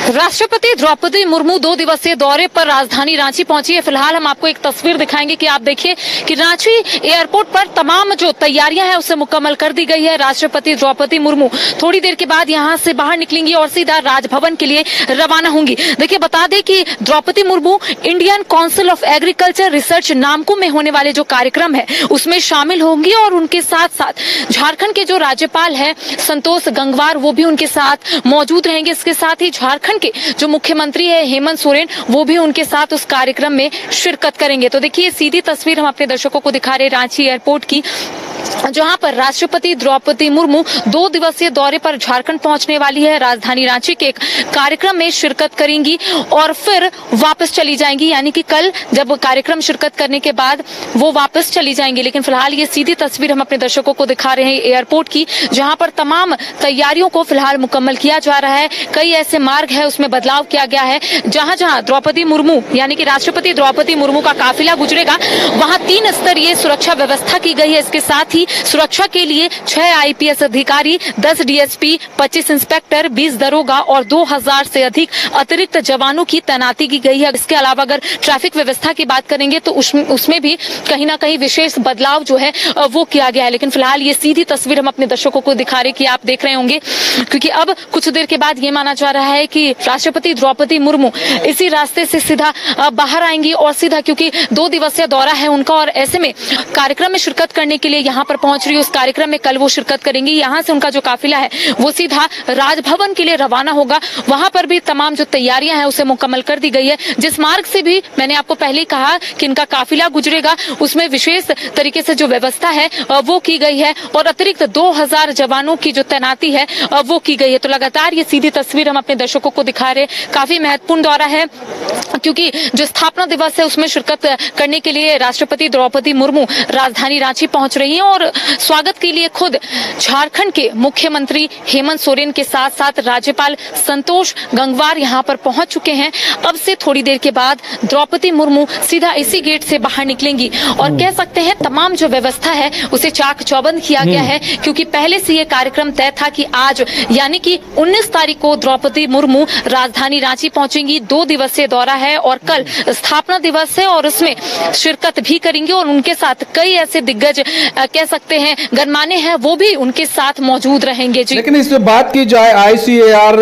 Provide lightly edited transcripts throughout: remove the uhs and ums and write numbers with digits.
राष्ट्रपति द्रौपदी मुर्मू 2 दिवसीय दौरे पर राजधानी रांची पहुंची है। फिलहाल हम आपको एक तस्वीर दिखाएंगे कि आप देखिए कि रांची एयरपोर्ट पर तमाम जो तैयारियां हैं उसे मुकम्मल कर दी गई है। राष्ट्रपति द्रौपदी मुर्मू थोड़ी देर के बाद यहां से बाहर निकलेंगी और सीधा राजभवन के लिए रवाना होंगी। देखिए, बता दें कि Droupadi Murmu Indian Council of Agriculture Research Namkum में होने वाले जो कार्यक्रम है उसमें शामिल होंगी और उनके साथ साथ झारखंड के जो राज्यपाल है संतोष गंगवार वो भी उनके साथ मौजूद रहेंगे। इसके साथ ही झारखंड के जो मुख्यमंत्री है हेमंत सोरेन वो भी उनके साथ उस कार्यक्रम में शिरकत करेंगे। तो देखिए, सीधी तस्वीर हम अपने दर्शकों को दिखा रहे रांची एयरपोर्ट की, जहां पर राष्ट्रपति द्रौपदी मुर्मू 2 दिवसीय दौरे पर झारखंड पहुंचने वाली है। राजधानी रांची के एक कार्यक्रम में शिरकत करेंगी और फिर वापस चली जाएंगी, यानी कि कल जब कार्यक्रम शिरकत करने के बाद वो वापस चली जाएंगी। लेकिन फिलहाल ये सीधी तस्वीर हम अपने दर्शकों को दिखा रहे हैं एयरपोर्ट की, जहां पर तमाम तैयारियों को फिलहाल मुकम्मल किया जा रहा है। कई ऐसे मार्ग है उसमें बदलाव किया गया है। जहां जहां द्रौपदी मुर्मू यानी कि राष्ट्रपति द्रौपदी मुर्मू का काफिला गुजरेगा वहां 3 स्तरीय सुरक्षा व्यवस्था की गई है। इसके साथ ही सुरक्षा के लिए 6 आईपीएस अधिकारी, 10 डीएसपी, 25 इंस्पेक्टर, 20 दरोगा और 2000 से अधिक अतिरिक्त जवानों की तैनाती की गई है। इसके अलावा अगर ट्रैफिक व्यवस्था की बात करेंगे तो उसमें भी कहीं ना कहीं विशेष बदलाव जो है वो किया गया है। लेकिन फिलहाल ये सीधी तस्वीर हम अपने दर्शकों को दिखा रहे कि आप देख रहे होंगे, क्योंकि अब कुछ देर के बाद ये माना जा रहा है कि राष्ट्रपति द्रौपदी मुर्मू इसी रास्ते से सीधा बाहर आएंगी और सीधा, क्योंकि 2 दिवसीय दौरा है उनका और ऐसे में कार्यक्रम में शिरकत करने के लिए यहाँ पर पहुंच रही है। उस कार्यक्रम में कल वो शिरकत करेंगी। यहाँ से उनका जो काफिला है वो सीधा राजभवन के लिए रवाना होगा। वहां पर भी तमाम जो तैयारियां हैं उसे मुकम्मल कर दी गई है। जिस मार्ग से भी मैंने आपको पहले ही कहा कि इनका काफिला गुजरेगा उसमें विशेष तरीके से जो व्यवस्था है वो की गई है और अतिरिक्त 2000 जवानों की जो तैनाती है वो की गई है। तो लगातार ये सीधी तस्वीर हम अपने दर्शकों को दिखा रहे। काफी महत्वपूर्ण दौरा है, क्योंकि जो स्थापना दिवस है उसमें शिरकत करने के लिए राष्ट्रपति द्रौपदी मुर्मू राजधानी रांची पहुंच रही हैं और स्वागत के लिए खुद झारखंड के मुख्यमंत्री हेमंत सोरेन के साथ साथ राज्यपाल संतोष गंगवार यहां पर पहुंच चुके हैं। अब से थोड़ी देर के बाद द्रौपदी मुर्मू सीधा इसी गेट से बाहर निकलेंगी और कह सकते हैं तमाम जो व्यवस्था है उसे चाक चौबंद किया गया है, क्योंकि पहले से ये कार्यक्रम तय था कि आज यानी कि 19 तारीख को द्रौपदी मुर्मू राजधानी रांची पहुंचेंगी। 2 दिवसीय दौरा है और कल स्थापना दिवस है और उसमें शिरकत भी करेंगे और उनके साथ कई ऐसे दिग्गज कह सकते हैं गणमान्य हैं वो भी उनके साथ मौजूद रहेंगे। जी, लेकिन इस पे बात की जाए ICAR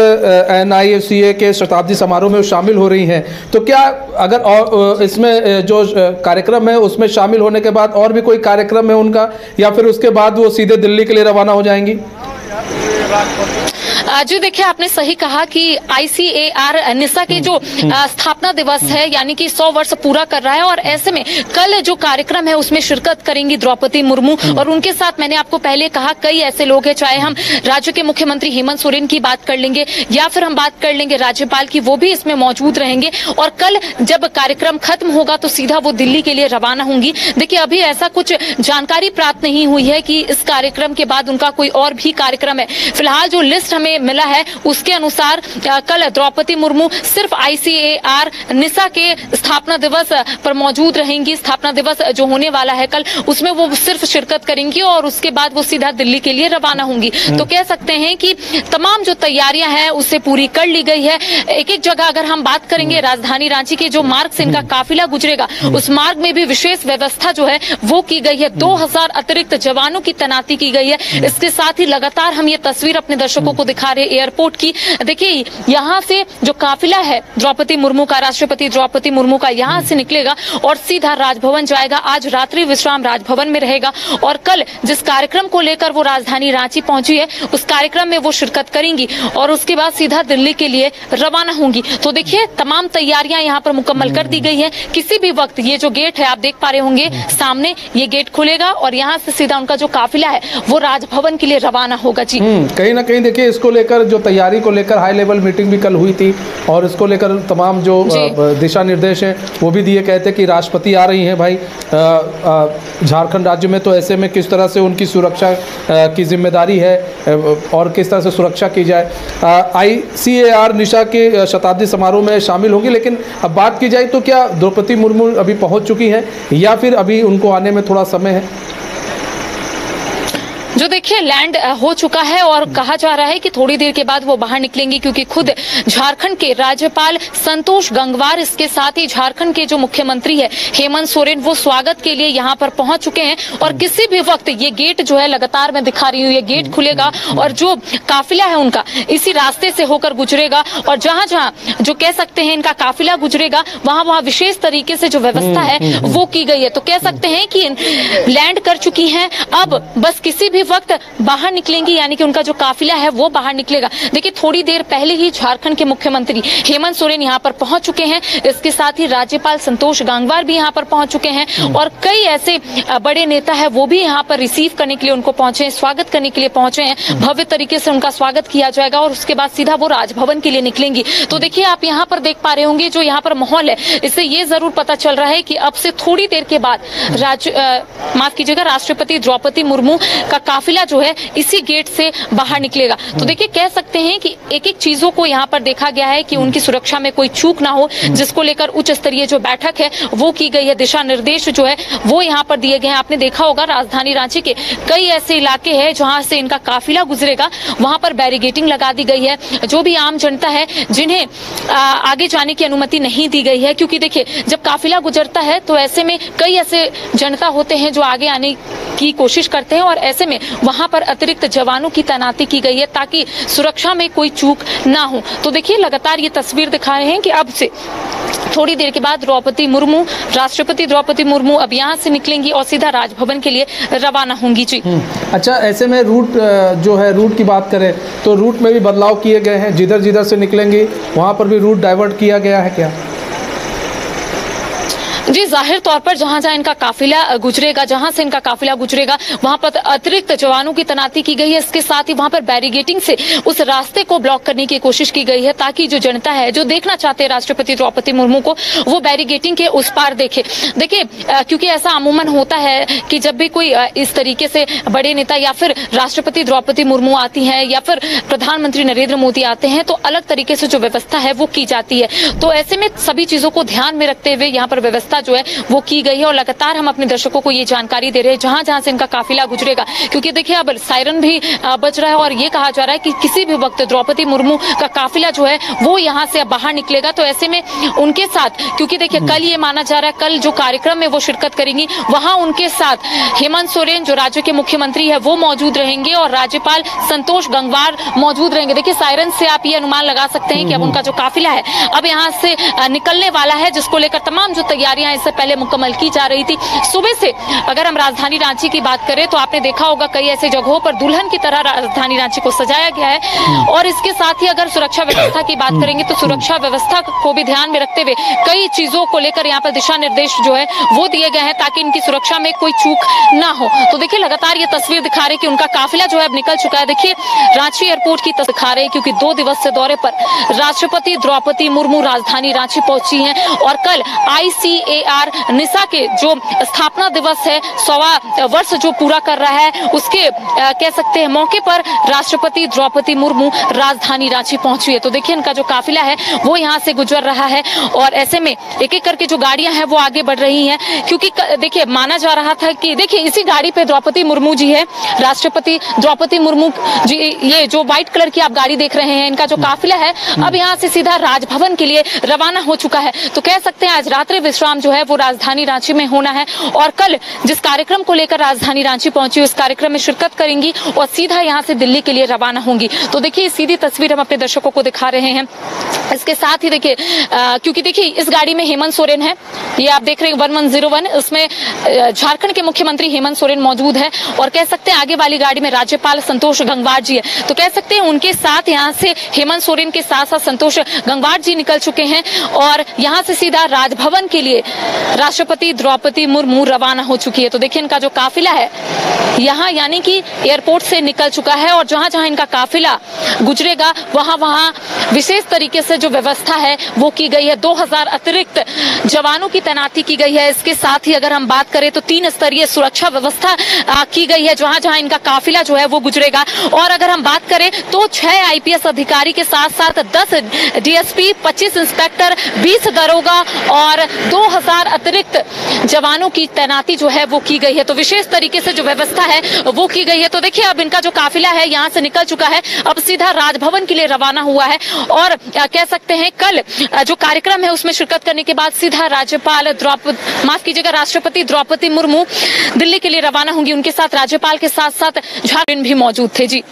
NICA के शताब्दी समारोह में शामिल हो रही हैं, तो क्या अगर इसमें जो कार्यक्रम है उसमें शामिल होने के बाद और भी कोई कार्यक्रम है उनका, या फिर उसके बाद वो सीधे दिल्ली के लिए रवाना हो जाएंगी? जी देखिए, आपने सही कहा कि ICAR निसा के जो स्थापना दिवस है यानी कि 100 वर्ष पूरा कर रहा है और ऐसे में कल जो कार्यक्रम है उसमें शिरकत करेंगी द्रौपदी मुर्मू और उनके साथ मैंने आपको पहले कहा कई ऐसे लोग हैं, चाहे हम राज्य के मुख्यमंत्री हेमंत सोरेन की बात कर लेंगे या फिर हम बात कर लेंगे राज्यपाल की, वो भी इसमें मौजूद रहेंगे और कल जब कार्यक्रम खत्म होगा तो सीधा वो दिल्ली के लिए रवाना होंगी। देखिए, अभी ऐसा कुछ जानकारी प्राप्त नहीं हुई है कि इस कार्यक्रम के बाद उनका कोई और भी कार्यक्रम है। फिलहाल जो लिस्ट हमें मिला है उसके अनुसार कल द्रौपदी मुर्मू सिर्फ ICAR निसा के स्थापना दिवस पर मौजूद रहेंगी। स्थापना दिवस जो होने वाला है कल उसमें वो सिर्फ शिरकत करेंगी और उसके बाद वो सीधा दिल्ली के लिए रवाना होंगी। तो कह सकते हैं कि तमाम जो तैयारियां हैं उससे पूरी कर ली गई है। एक एक जगह अगर हम बात करेंगे राजधानी रांची के जो मार्ग से इनका काफिला गुजरेगा उस मार्ग में भी विशेष व्यवस्था जो है वो की गई है। 2000 अतिरिक्त जवानों की तैनाती की गई है। इसके साथ ही लगातार हम ये तस्वीर अपने दर्शकों को दिखा रहे एयरपोर्ट की। देखिए, यहाँ से जो काफिला है द्रौपदी मुर्मू का, राष्ट्रपति द्रौपदी मुर्मू का, यहाँ से निकलेगा और सीधा राजभवन जाएगा। आज रात्रि विश्राम राजभवन में रहेगा और कल जिस कार्यक्रम को लेकर वो राजधानी रांची पहुंची है उस कार्यक्रम में वो शिरकत करेंगी और उसके बाद सीधा दिल्ली के लिए रवाना होंगी। तो देखिए, तमाम तैयारियां यहाँ पर मुकम्मल कर दी गई है। किसी भी वक्त ये जो गेट है आप देख पा रहे होंगे सामने, ये गेट खुलेगा और यहाँ से सीधा उनका जो काफिला है वो राजभवन के लिए रवाना होगा। जी, कहीं ना कहीं देखिए, इसको लेकर जो तैयारी को लेकर हाई लेवल मीटिंग भी कल हुई थी और इसको लेकर तमाम जो दिशा निर्देश हैं वो भी दिए गए थे कि राष्ट्रपति आ रही हैं भाई झारखंड राज्य में, तो ऐसे में किस तरह से उनकी सुरक्षा की जिम्मेदारी है और किस तरह से सुरक्षा की जाए। ICAR निशा के शताब्दी समारोह में शामिल होंगी। लेकिन अब बात की जाए तो क्या द्रौपदी मुर्मू अभी पहुंच चुकी हैं या फिर अभी उनको आने में थोड़ा समय है? जो देखिए लैंड हो चुका है और कहा जा रहा है कि थोड़ी देर के बाद वो बाहर निकलेंगी, क्योंकि खुद झारखंड के राज्यपाल संतोष गंगवार, इसके साथ ही झारखंड के जो मुख्यमंत्री है हेमंत सोरेन, वो स्वागत के लिए यहाँ पर पहुंच चुके हैं। और किसी भी वक्त ये गेट जो है लगातार मैं दिखा रही हूँ, ये गेट खुलेगा और जो काफिला है उनका इसी रास्ते से होकर गुजरेगा। और जहां जहां जो कह सकते हैं इनका काफिला गुजरेगा, वहां वहां विशेष तरीके से जो व्यवस्था है वो की गई है। तो कह सकते हैं कि लैंड कर चुकी हैं, अब बस किसी भी वक्त बाहर निकलेंगी, यानी कि उनका जो काफिला है वो बाहर निकलेगा। देखिए थोड़ी देर पहले ही झारखंड के मुख्यमंत्री हेमंत सोरेन यहाँ पर पहुंच चुके हैं, इसके साथ ही राज्यपाल संतोष गंगवार भी यहाँ पर पहुंच चुके हैं और कई ऐसे बड़े नेता है वो भी यहाँ पर रिसीव करने के लिए उनको पहुंचे हैं, स्वागत करने के लिए पहुंचे हैं। भव्य तरीके से उनका स्वागत किया जाएगा और उसके बाद सीधा वो राजभवन के लिए निकलेंगी। तो देखिए आप यहाँ पर देख पा रहे होंगे जो यहाँ पर माहौल है, इससे ये जरूर पता चल रहा है कि अब से थोड़ी देर के बाद माफ कीजिएगा राष्ट्रपति द्रौपदी मुर्मू का काफिला जो है इसी गेट से बाहर निकलेगा। तो देखिए कह सकते हैं कि एक एक चीजों को यहाँ पर देखा गया है कि उनकी सुरक्षा में कोई चूक ना हो, जिसको लेकर उच्च स्तरीय जो बैठक है वो की गई है। दिशा निर्देश जो है वो यहाँ पर दिए गए हैं। आपने देखा होगा राजधानी रांची के कई ऐसे इलाके हैं जहां से इनका काफिला गुजरेगा, वहां पर बैरिगेटिंग लगा दी गई है। जो भी आम जनता है जिन्हें आगे जाने की अनुमति नहीं दी गई है, क्योंकि देखिए जब काफिला गुजरता है तो ऐसे में कई ऐसे जनता होते हैं जो आगे आने की कोशिश करते हैं और ऐसे में वहां पर अतिरिक्त जवानों की तैनाती की गई है ताकि सुरक्षा में कोई चूक ना हो। तो देखिए लगातार ये तस्वीर दिखा रहे हैं कि अब से थोड़ी देर के बाद राष्ट्रपति द्रौपदी मुर्मू अब यहाँ से निकलेंगी और सीधा राजभवन के लिए रवाना होंगी। जी अच्छा, ऐसे में रूट जो है, रूट की बात करें तो रूट में भी बदलाव किए गए हैं, जिधर से निकलेंगी वहां पर भी रूट डाइवर्ट किया गया है क्या? जी जाहिर तौर पर जहां जहां इनका काफिला गुजरेगा, जहां से इनका काफिला गुजरेगा वहां पर अतिरिक्त जवानों की तैनाती की गई है। इसके साथ ही वहां पर बैरिगेटिंग से उस रास्ते को ब्लॉक करने की कोशिश की गई है ताकि जो जनता है जो देखना चाहते हैं राष्ट्रपति द्रौपदी मुर्मू को, वो बैरिगेटिंग के उस पार देखे। देखिए क्योंकि ऐसा अमूमन होता है कि जब भी कोई इस तरीके से बड़े नेता या फिर राष्ट्रपति द्रौपदी मुर्मू आती है या फिर प्रधानमंत्री नरेंद्र मोदी आते हैं तो अलग तरीके से जो व्यवस्था है वो की जाती है। तो ऐसे में सभी चीजों को ध्यान में रखते हुए यहाँ पर व्यवस्था जो है वो की गई है और लगातार हम अपने दर्शकों को ये जानकारी दे रहे हैं जहां जहां से इनका काफिला गुजरेगा, क्योंकि देखिए अब सायरन भी बज रहा है और ये कहा जा रहा है कि किसी भी वक्त द्रौपदी मुर्मू का काफिला जो है वो यहाँ से अब बाहर निकलेगा। तो ऐसे में उनके साथ, क्योंकि देखिए कल ये माना जा रहा है कल जो कार्यक्रम में वो शिरकत करेंगी वहां उनके साथ हेमंत सोरेन जो राज्य के मुख्यमंत्री है वो मौजूद रहेंगे और राज्यपाल संतोष गंगवार मौजूद रहेंगे। देखिए सायरन से आप ये अनुमान लगा सकते हैं कि अब उनका जो काफिला है अब यहाँ से निकलने वाला है, जिसको लेकर तमाम जो तैयारियां इससे पहले मुकम्मल की जा रही थी। सुबह से अगर हम राजधानी रांची की बात करें तो आपने देखा होगा कई ऐसे जगहों पर दुल्हन की तरह राजधानी रांची को सजाया गया है और इसके साथ ही अगर सुरक्षा व्यवस्था की बात करेंगे तो सुरक्षा व्यवस्था को भी ध्यान में रखते हुए कई चीजों को लेकर यहाँ पर दिशा निर्देश जो है वो दिए गए हैं ताकि इनकी सुरक्षा में कोई चूक ना हो। तो देखिए लगातार ये तस्वीर दिखा रही है कि उनका काफिला जो है अब निकल चुका है। देखिए रांची एयरपोर्ट की तस्वीर दिखा रहे हैं क्योंकि 2 दिवसीय दौरे पर राष्ट्रपति द्रौपदी मुर्मू राजधानी रांची पहुंची हैं और कल ICAR निशा के जो स्थापना दिवस है 100वां वर्ष जो पूरा कर रहा है उसके कह सकते हैं मौके पर राष्ट्रपति द्रौपदी मुर्मू राजधानी रांची पहुंची है। तो देखिए इनका जो काफिला है वो यहाँ से गुजर रहा है और ऐसे में एक एक करके जो गाड़ियां हैं वो आगे बढ़ रही हैं, क्योंकि देखिए माना जा रहा था कि देखिए इसी गाड़ी पे द्रौपदी मुर्मू जी है, राष्ट्रपति द्रौपदी मुर्मू जी, ये जो व्हाइट कलर की आप गाड़ी देख रहे हैं इनका जो काफिला है अब यहाँ से सीधा राजभवन के लिए रवाना हो चुका है। तो कह सकते हैं आज रात्रि विश्राम जो है वो राजधानी रांची में होना है और कल जिस कार्यक्रम को लेकर राजधानी रांची पहुंची उस कार्यक्रम में शिरकत करेंगी और सीधा यहाँ से दिल्ली के लिए रवाना होंगी। तो देखिए सीधी तस्वीर हम अपने दर्शकों को दिखा रहे हैं। इसके साथ ही देखिए क्योंकि देखिए इस गाड़ी में हेमंत सोरेन है, ये आप देख रहे हैं 1101, इसमें झारखंड के मुख्यमंत्री हेमंत सोरेन मौजूद है और कह सकते हैं आगे वाली गाड़ी में राज्यपाल संतोष गंगवार जी है। तो कह सकते हैं उनके साथ यहाँ से हेमंत सोरेन के साथ साथ संतोष गंगवार जी निकल चुके हैं और यहाँ से सीधा राजभवन के लिए राष्ट्रपति द्रौपदी मुर्मू रवाना हो चुकी है। तो देखिए इनका जो काफिला है यहाँ यानी कि एयरपोर्ट से निकल चुका है और जहां जहां इनका काफिला गुजरेगा वहां वहां विशेष तरीके से जो व्यवस्था है वो की गई है। 2000 अतिरिक्त जवानों की तैनाती की गई है। इसके साथ ही अगर हम बात करें तो 3 स्तरीय सुरक्षा व्यवस्था की गई है जहां जहां इनका काफिला जो है वो गुजरेगा। और अगर हम बात करें तो 6 IPS अधिकारी के साथ साथ 10 DSP, 25 इंस्पेक्टर, 20 दरोगा और 2000 अनुसार अतिरिक्त जवानों की तैनाती जो है वो की गई है। तो विशेष तरीके से जो व्यवस्था है वो की गई है। तो देखिए अब इनका जो काफिला है यहाँ से निकल चुका है, अब सीधा राजभवन के लिए रवाना हुआ है और कह सकते हैं कल जो कार्यक्रम है उसमें शिरकत करने के बाद सीधा राष्ट्रपति द्रौपदी मुर्मू दिल्ली के लिए रवाना होंगी। उनके साथ राज्यपाल के साथ साथ झारखंड भी मौजूद थे। जी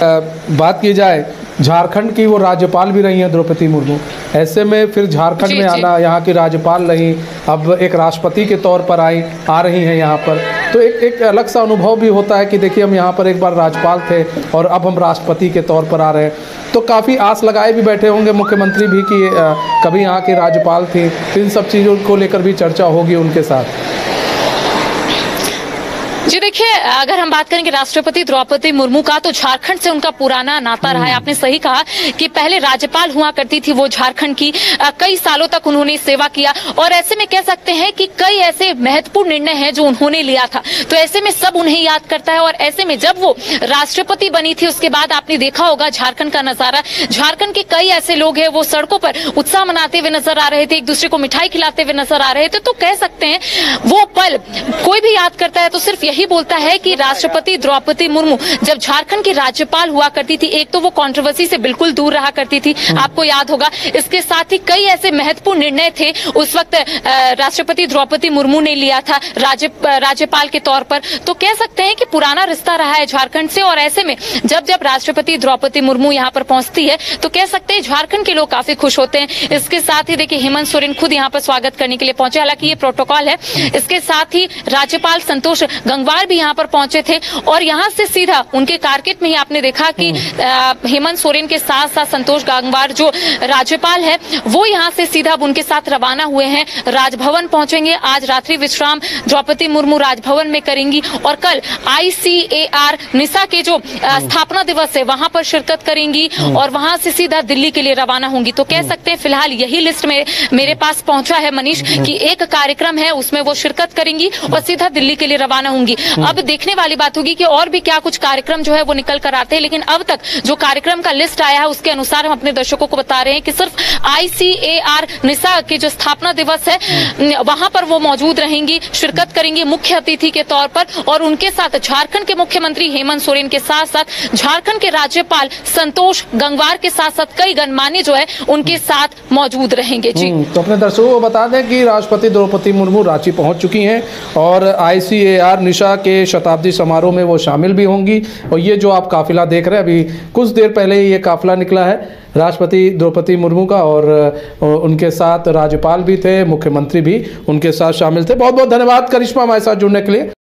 बात की जाए झारखंड की, वो राज्यपाल भी रही हैं द्रौपदी मुर्मू, ऐसे में फिर झारखंड में आना, यहाँ की राज्यपाल रही, अब एक राष्ट्रपति के तौर पर आ रही हैं यहाँ पर, तो एक अलग सा अनुभव भी होता है कि देखिए हम यहाँ पर एक बार राज्यपाल थे और अब हम राष्ट्रपति के तौर पर आ रहे हैं। तो काफ़ी आस लगाए भी बैठे होंगे मुख्यमंत्री भी कि कभी यहाँ के राज्यपाल थे, इन सब चीज़ों को लेकर भी चर्चा होगी उनके साथ। जी देखिए, अगर हम बात करेंगे राष्ट्रपति द्रौपदी मुर्मू का, तो झारखंड से उनका पुराना नाता रहा है। आपने सही कहा कि पहले राज्यपाल हुआ करती थी वो झारखंड की, कई सालों तक उन्होंने सेवा किया और ऐसे में कह सकते हैं कि कई ऐसे महत्वपूर्ण निर्णय हैं जो उन्होंने लिया था, तो ऐसे में सब उन्हें याद करता है। और ऐसे में जब वो राष्ट्रपति बनी थी उसके बाद आपने देखा होगा झारखंड का नजारा, झारखंड के कई ऐसे लोग हैं वो सड़कों पर उत्साह मनाते हुए नजर आ रहे थे, एक दूसरे को मिठाई खिलाते हुए नजर आ रहे थे। तो कह सकते हैं वो पल कोई भी याद करता है तो सिर्फ यही बोलता है कि राष्ट्रपति द्रौपदी मुर्मू जब झारखंड की राज्यपाल हुआ करती थी, एक तो वो कंट्रोवर्सी से बिल्कुल दूर रहा करती थी, आपको याद होगा। इसके साथ ही कई ऐसे महत्वपूर्ण निर्णय थे उस वक्त राष्ट्रपति द्रौपदी मुर्मू ने लिया था राज्यपाल के तौर पर। तो कह सकते हैं कि पुराना रिश्ता रहा है झारखंड से, और ऐसे में जब राष्ट्रपति द्रौपदी मुर्मू यहाँ पर पहुंचती है तो कह सकते हैं झारखंड के लोग काफी खुश होते हैं। इसके साथ ही देखिए हेमंत सोरेन खुद यहाँ पर स्वागत करने के लिए पहुंचे, हालांकि ये प्रोटोकॉल है। इसके साथ ही राज्यपाल संतोष गंगवार भी यहाँ पर पहुंचे थे और यहाँ से सीधा उनके कारकेट में ही आपने देखा कि हेमंत सोरेन के साथ साथ संतोष गंगवार जो राज्यपाल है वो यहाँ से सीधा उनके साथ रवाना हुए हैं, राजभवन पहुंचेंगे। आज रात्रि विश्राम द्रौपदी मुर्मू राजभवन में करेंगी और कल ICAR निशा के जो स्थापना दिवस है वहां पर शिरकत करेंगी और वहां से सीधा दिल्ली के लिए रवाना होंगी। तो कह सकते हैं फिलहाल यही लिस्ट में मेरे पास पहुंचा है मनीष कि एक कार्यक्रम है उसमें वो शिरकत करेंगी और सीधा दिल्ली के लिए रवाना होंगी। अब देखने वाली बात होगी कि और भी क्या कुछ कार्यक्रम जो है वो निकल कर आते हैं, लेकिन अब तक जो कार्यक्रम का लिस्ट आया है उसके अनुसार हम अपने दर्शकों को बता रहे हैं कि सिर्फ ICAR निशा के जो स्थापना दिवस है वहां पर वो मौजूद रहेंगी, शिरकत करेंगी मुख्य अतिथि के तौर पर, और उनके साथ झारखंड के मुख्यमंत्री हेमंत सोरेन के साथ साथ झारखंड के राज्यपाल संतोष गंगवार के साथ साथ कई गणमान्य जो है उनके साथ मौजूद रहेंगे। जी तो अपने दर्शकों को बता दें कि राष्ट्रपति द्रौपदी मुर्मू रांची पहुंच चुकी हैं और ICAR निशा के शताब्दी समारोह में वो शामिल भी होंगी। और ये जो आप काफिला देख रहे हैं, अभी कुछ देर पहले ये काफिला निकला है राष्ट्रपति द्रौपदी मुर्मू का और उनके साथ राज्यपाल भी थे, मुख्यमंत्री भी उनके साथ शामिल थे। बहुत बहुत धन्यवाद करिश्मा हमारे साथ जुड़ने के लिए।